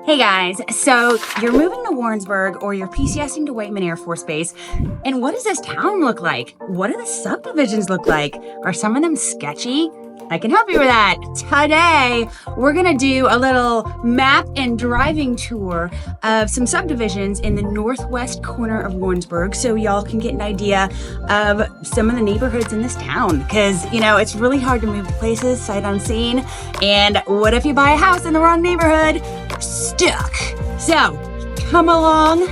Hey guys, so you're moving to Warrensburg or you're PCSing to Whiteman Air Force Base, and what does this town look like? What do the subdivisions look like? Are some of them sketchy? I can help you with that. Today, we're gonna do a little map and driving tour of some subdivisions in the northwest corner of Warrensburg so y'all can get an idea of some of the neighborhoods in this town. Because, you know, it's really hard to move places sight unseen. And what if you buy a house in the wrong neighborhood? You're stuck. So, come along,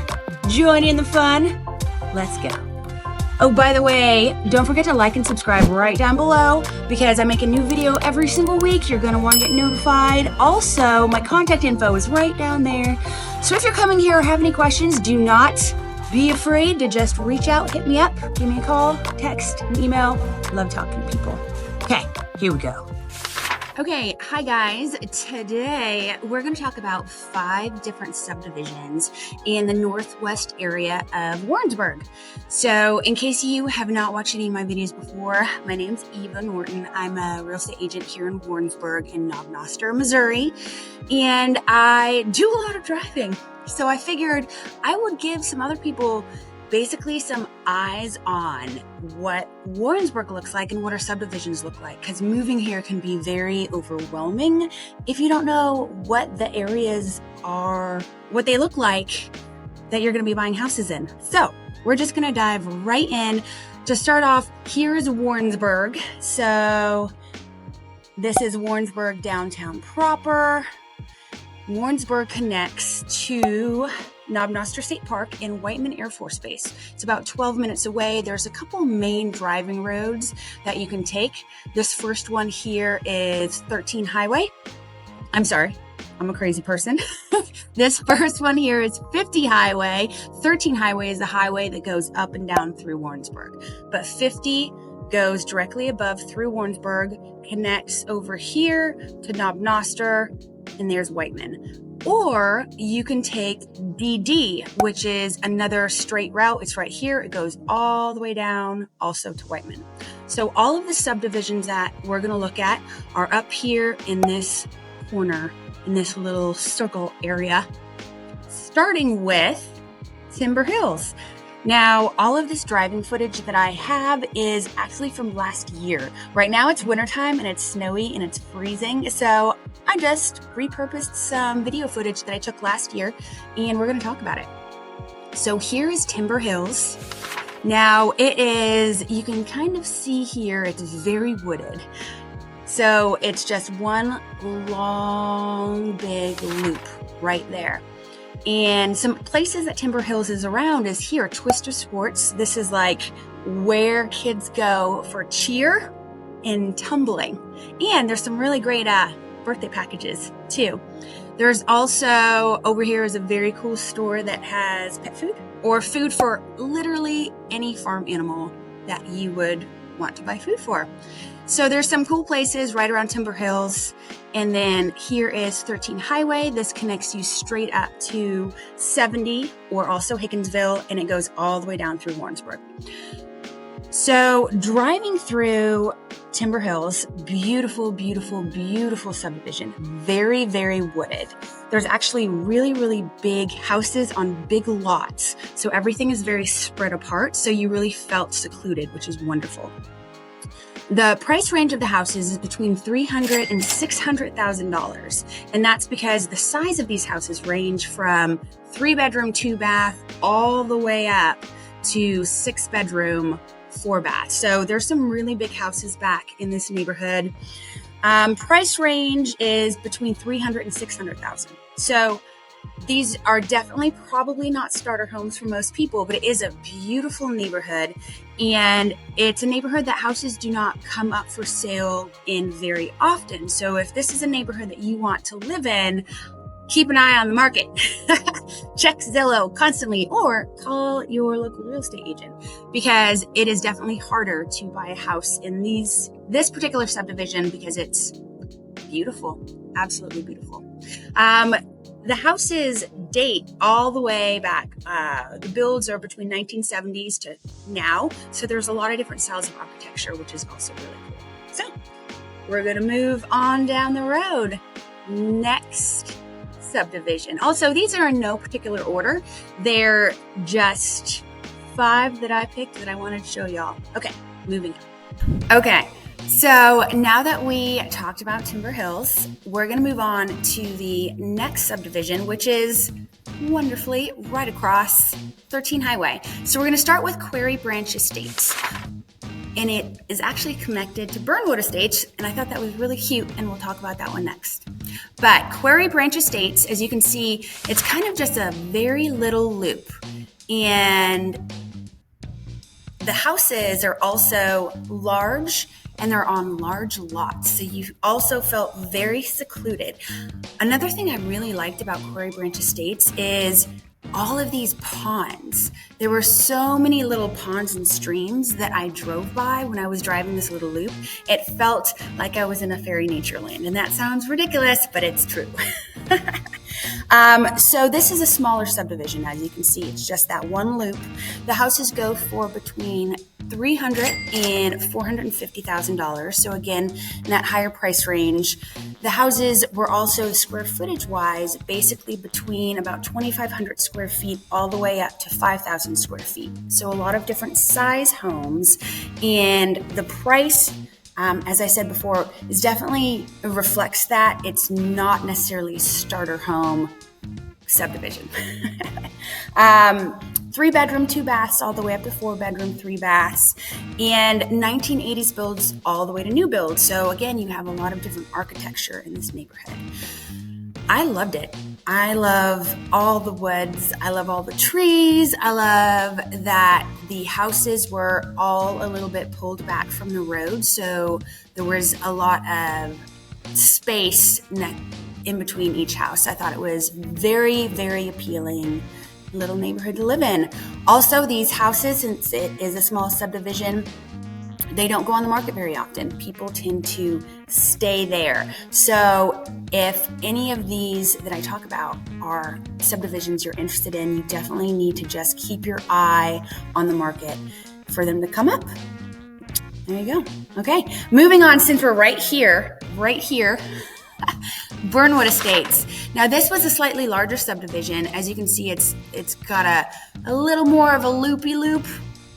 join in the fun. Let's go. Oh, by the way, don't forget to like and subscribe right down below because I make a new video every single week. You're gonna want to get notified. Also, my contact info is right down there. So if you're coming here or have any questions, do not be afraid to just reach out, hit me up, give me a call, text, an email. Love talking to people. Okay, here we go. Okay, hi guys. Today we're going to talk about 5 different subdivisions in the northwest area of Warrensburg. So in case you have not watched any of my videos before, my name's Eva Norton. I'm a real estate agent here in Warrensburg in NW Missouri, and I do a lot of driving. So I figured I would give some other people basically some eyes on what Warrensburg looks like and what our subdivisions look like, because moving here can be very overwhelming if you don't know what the areas are, what they look like that you're going to be buying houses in. So we're just going to dive right in. To start off, here is Warrensburg. So this is Warrensburg downtown proper. Warrensburg connects to NW State Park in Whiteman Air Force Base. It's about 12 minutes away. There's a couple main driving roads that you can take. This first one here is 13 Highway. I'm sorry, I'm a crazy person. This first one here is 50 Highway. 13 Highway is the highway that goes up and down through Warrensburg. But 50 goes directly above through Warrensburg, connects over here to NW, and there's Whiteman. Or you can take DD, which is another straight route. It's right here. It goes all the way down also to Whiteman. So all of the subdivisions that we're going to look at are up here in this corner, in this little circle area, starting with Timber Hills. Now, all of this driving footage that I have is actually from last year. Right now it's wintertime and it's snowy and it's freezing. So I just repurposed some video footage that I took last year and we're going to talk about it. So here is Timber Hills. Now it is, you can kind of see here, it's very wooded. So it's just one long big loop right there. And some places that Timber Hills is around is here, Twister Sports. This is like where kids go for cheer and tumbling. And there's some really great birthday packages too. There's also, over here is a very cool store that has pet food or food for literally any farm animal that you would want to buy food for. So there's some cool places right around Timber Hills. And then here is 13 Highway. This connects you straight up to 70 or also Higginsville, and it goes all the way down through Warrensburg. So driving through Timber Hills, beautiful, beautiful, beautiful subdivision. Very, very wooded. There's actually really, really big houses on big lots. So everything is very spread apart. So you really felt secluded, which is wonderful. The price range of the houses is between $300,000 and $600,000. And that's because the size of these houses range from 3-bedroom, 2-bath, all the way up to 6-bedroom, 4-bath. So there's some really big houses back in this neighborhood. Price range is between $300,000 and $600,000. So these are definitely probably not starter homes for most people, but it is a beautiful neighborhood. And it's a neighborhood that houses do not come up for sale in very often. So if this is a neighborhood that you want to live in, keep an eye on the market. Check Zillow constantly or call your local real estate agent because it is definitely harder to buy a house in this particular subdivision because it's beautiful, absolutely beautiful. The houses date all the way back. The builds are between 1970s to now. So there's a lot of different styles of architecture, which is also really cool. So we're going to move on down the road. Next subdivision. Also, these are in no particular order. They're just 5 that I picked that I wanted to show y'all. Okay, moving on. Okay, so now that we talked about Timber Hills, we're going to move on to the next subdivision, which is wonderfully right across 13 Highway. So we're going to start with Quarry Branch Estates. And it is actually connected to Burnwood Estates, and I thought that was really cute, and we'll talk about that one next. But Quarry Branch Estates, as you can see, it's kind of just a very little loop. And the houses are also large, and they're on large lots, so you also felt very secluded. Another thing I really liked about Quarry Branch Estates is all of these ponds. There were so many little ponds and streams that I drove by when I was driving this little loop. It felt like I was in a fairy nature land, and that sounds ridiculous, but it's true. So this is a smaller subdivision. As you can see, it's just that one loop. The houses go for between $300,000 and $450,000. So again, in that higher price range. The houses were also square footage wise, basically between about 2,500 square feet all the way up to 5,000 square feet. So a lot of different size homes, and the price, as I said before, is definitely reflects that. It's not necessarily a starter home subdivision. 3-bedroom, 2 baths, all the way up to 4-bedroom, 3 baths, and 1980s builds all the way to new builds. So again, you have a lot of different architecture in this neighborhood. I loved it. I love all the woods. I love all the trees. I love that the houses were all a little bit pulled back from the road. So there was a lot of space in between each house. I thought it was very, very appealing little neighborhood to live in. Also, these houses, since it is a small subdivision, they don't go on the market very often. People tend to stay there. So if any of these that I talk about are subdivisions you're interested in, you definitely need to just keep your eye on the market for them to come up. There you go. Okay, moving on, since we're right here, Burnwood Estates. Now this was a slightly larger subdivision. As you can see, it's got a little more of a loopy-loop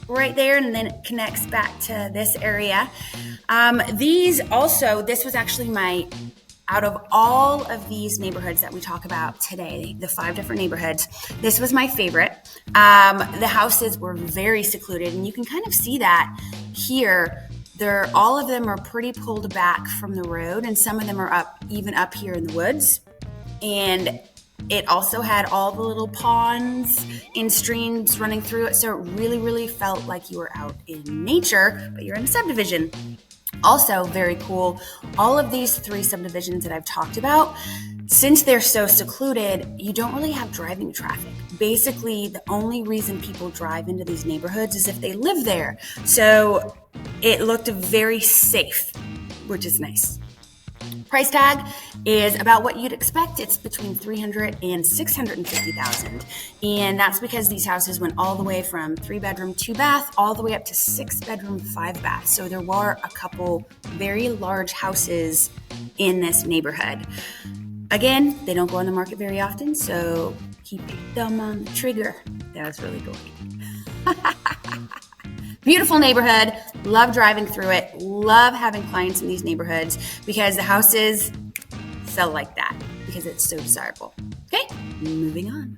right there, and then it connects back to this area. This was actually out of all of these neighborhoods that we talk about today, the 5 different neighborhoods, this was my favorite. The houses were very secluded, and you can kind of see that here. All of them are pretty pulled back from the road, and some of them are even up here in the woods. And it also had all the little ponds and streams running through it, so it really, really felt like you were out in nature, but you're in a subdivision. Also, very cool, all of these 3 subdivisions that I've talked about, since they're so secluded, you don't really have driving traffic. Basically, the only reason people drive into these neighborhoods is if they live there. So it looked very safe, which is nice. Price tag is about what you'd expect. It's between $300,000 and $650,000. And that's because these houses went all the way from 3-bedroom, 2-bath, all the way up to 6-bedroom, 5-bath. So there were a couple very large houses in this neighborhood. Again, they don't go on the market very often, so keep your thumb on the trigger. That was really cool. Beautiful neighborhood. Love driving through it. Love having clients in these neighborhoods because the houses sell like that because it's so desirable. Okay, moving on.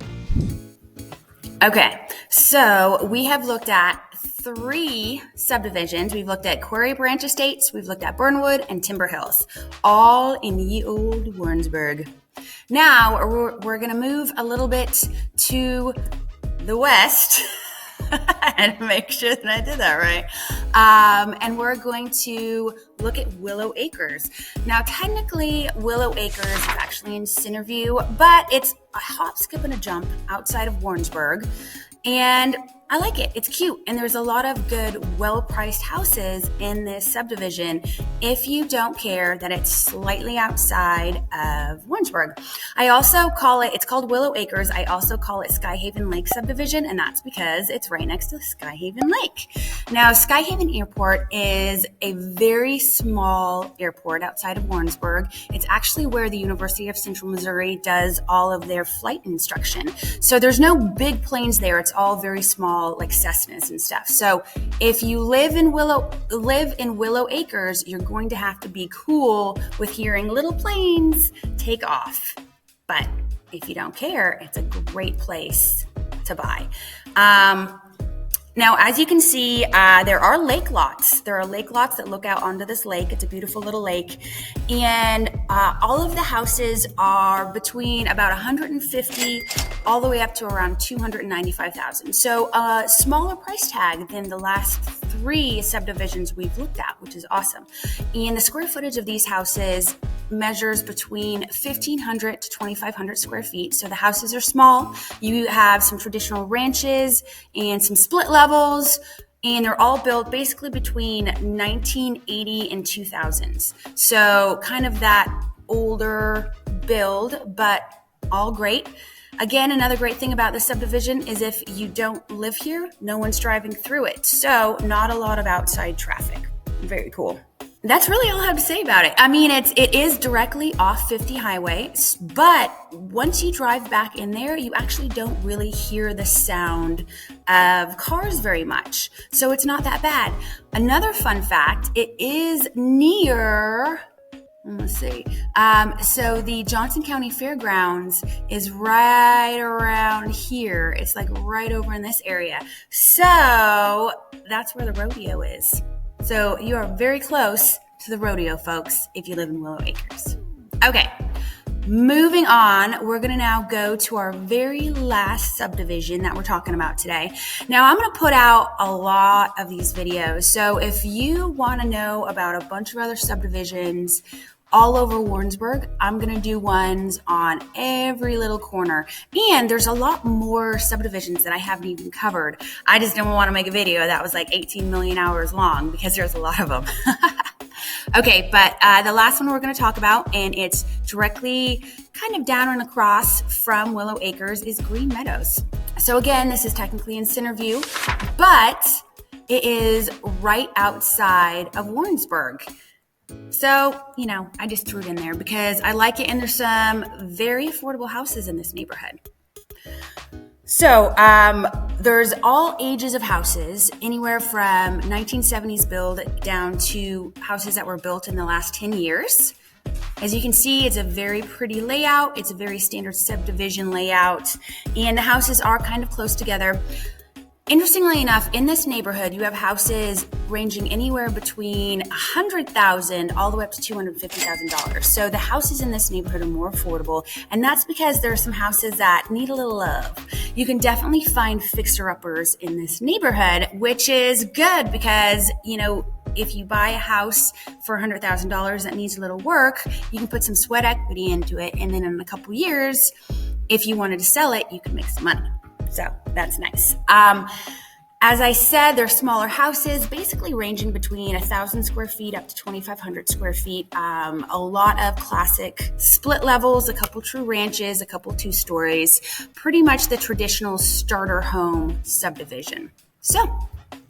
Okay, so we have looked at 3 subdivisions. We've looked at Quarry Branch Estates, we've looked at Burnwood, and Timber Hills, all in ye old Warrensburg. Now we're going to move a little bit to the west and make sure that I did that right. And we're going to look at Willow Acres. Now, technically, Willow Acres is actually in Centerview, but it's a hop, skip, and a jump outside of Warrensburg. And I like it. It's cute. And there's a lot of good, well-priced houses in this subdivision if you don't care that it's slightly outside of Warrensburg. I also call it, it's called Willow Acres. I also call it Skyhaven Lake subdivision, and that's because it's right next to Skyhaven Lake. Now, Skyhaven Airport is a very small airport outside of Warrensburg. It's actually where the University of Central Missouri does all of their flight instruction. So there's no big planes there. It's all very small, like Cessnas and stuff. So if you live in Willow Acres, you're going to have to be cool with hearing little planes take off. But if you don't care, it's a great place to buy. Now, as you can see, there are lake lots. There are lake lots that look out onto this lake. It's a beautiful little lake. And all of the houses are between about 150 all the way up to around 295,000. So a smaller price tag than the last 3 subdivisions we've looked at, which is awesome. And the square footage of these houses measures between 1,500 to 2,500 square feet. So the houses are small. You have some traditional ranches and some split levels, and they're all built basically between 1980 and 2000s. So kind of that older build, but all great. Again, another great thing about this subdivision is if you don't live here, no one's driving through it. So not a lot of outside traffic. Very cool. That's really all I have to say about it. I mean, it is directly off 50 highway, but once you drive back in there, you actually don't really hear the sound of cars very much. So it's not that bad. Another fun fact, it is near, let's see. So the Johnson County Fairgrounds is right around here. It's like right over in this area. So that's where the rodeo is. So you are very close to the rodeo, folks, if you live in Willow Acres. Okay, moving on, we're gonna now go to our very last subdivision that we're talking about today. Now, I'm gonna put out a lot of these videos. So if you wanna know about a bunch of other subdivisions all over Warrensburg, I'm gonna do ones on every little corner. And there's a lot more subdivisions that I haven't even covered. I just didn't want to make a video that was like 18 million hours long because there's a lot of them. Okay, but the last one we're gonna talk about, and it's directly kind of down and across from Willow Acres, is Green Meadows. So again, this is technically in Centerview, but it is right outside of Warrensburg. So, you know, I just threw it in there because I like it, and there's some very affordable houses in this neighborhood. So, there's all ages of houses, anywhere from 1970s build down to houses that were built in the last 10 years. As you can see, it's a very pretty layout. It's a very standard subdivision layout, and the houses are kind of close together. Interestingly enough, in this neighborhood, you have houses ranging anywhere between $100,000 all the way up to $250,000. So the houses in this neighborhood are more affordable, and that's because there are some houses that need a little love. You can definitely find fixer-uppers in this neighborhood, which is good because, you know, if you buy a house for $100,000 that needs a little work, you can put some sweat equity into it, and then in a couple years, if you wanted to sell it, you can make some money. So that's nice. As I said, they're smaller houses, basically ranging between 1,000 square feet up to 2,500 square feet. A lot of classic split levels, a couple true ranches, a couple 2 stories, pretty much the traditional starter home subdivision. So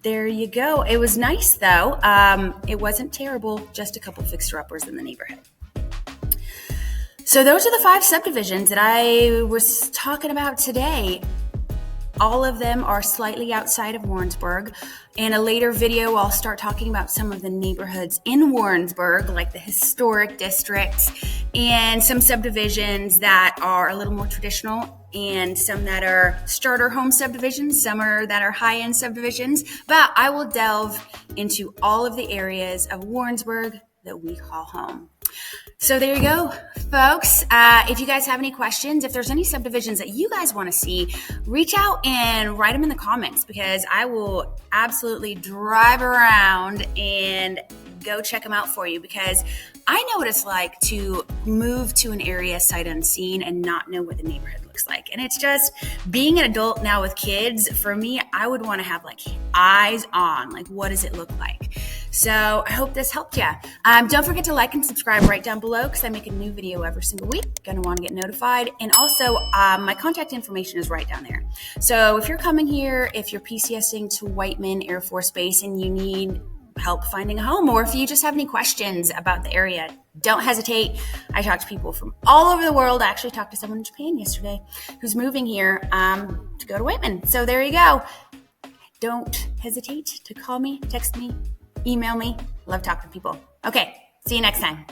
there you go. It was nice though. It wasn't terrible, just a couple fixer-uppers in the neighborhood. So those are the 5 subdivisions that I was talking about today. All of them are slightly outside of Warrensburg. In a later video, I'll start talking about some of the neighborhoods in Warrensburg, like the historic district, and some subdivisions that are a little more traditional, and some that are starter home subdivisions, some are that are high-end subdivisions. But I will delve into all of the areas of Warrensburg that we call home. So there you go, folks. If you guys have any questions, if there's any subdivisions that you guys want to see, reach out and write them in the comments, because I will absolutely drive around and go check them out for you, because I know what it's like to move to an area sight unseen and not know what the neighborhood looks like. And it's just being an adult now with kids. For me, I would want to have like eyes on, like, what does it look like? So I hope this helped you. Don't forget to like and subscribe right down below, because I make a new video every single week. Going to want to get notified. And also my contact information is right down there. So if you're coming here, if you're PCSing to Whiteman Air Force Base and you need help finding a home, or if you just have any questions about the area, don't hesitate. I talk to people from all over the world. I actually talked to someone in Japan yesterday who's moving here to go to Whiteman. So there you go. Don't hesitate to call me, text me, email me. Love talking to people. Okay, see you next time.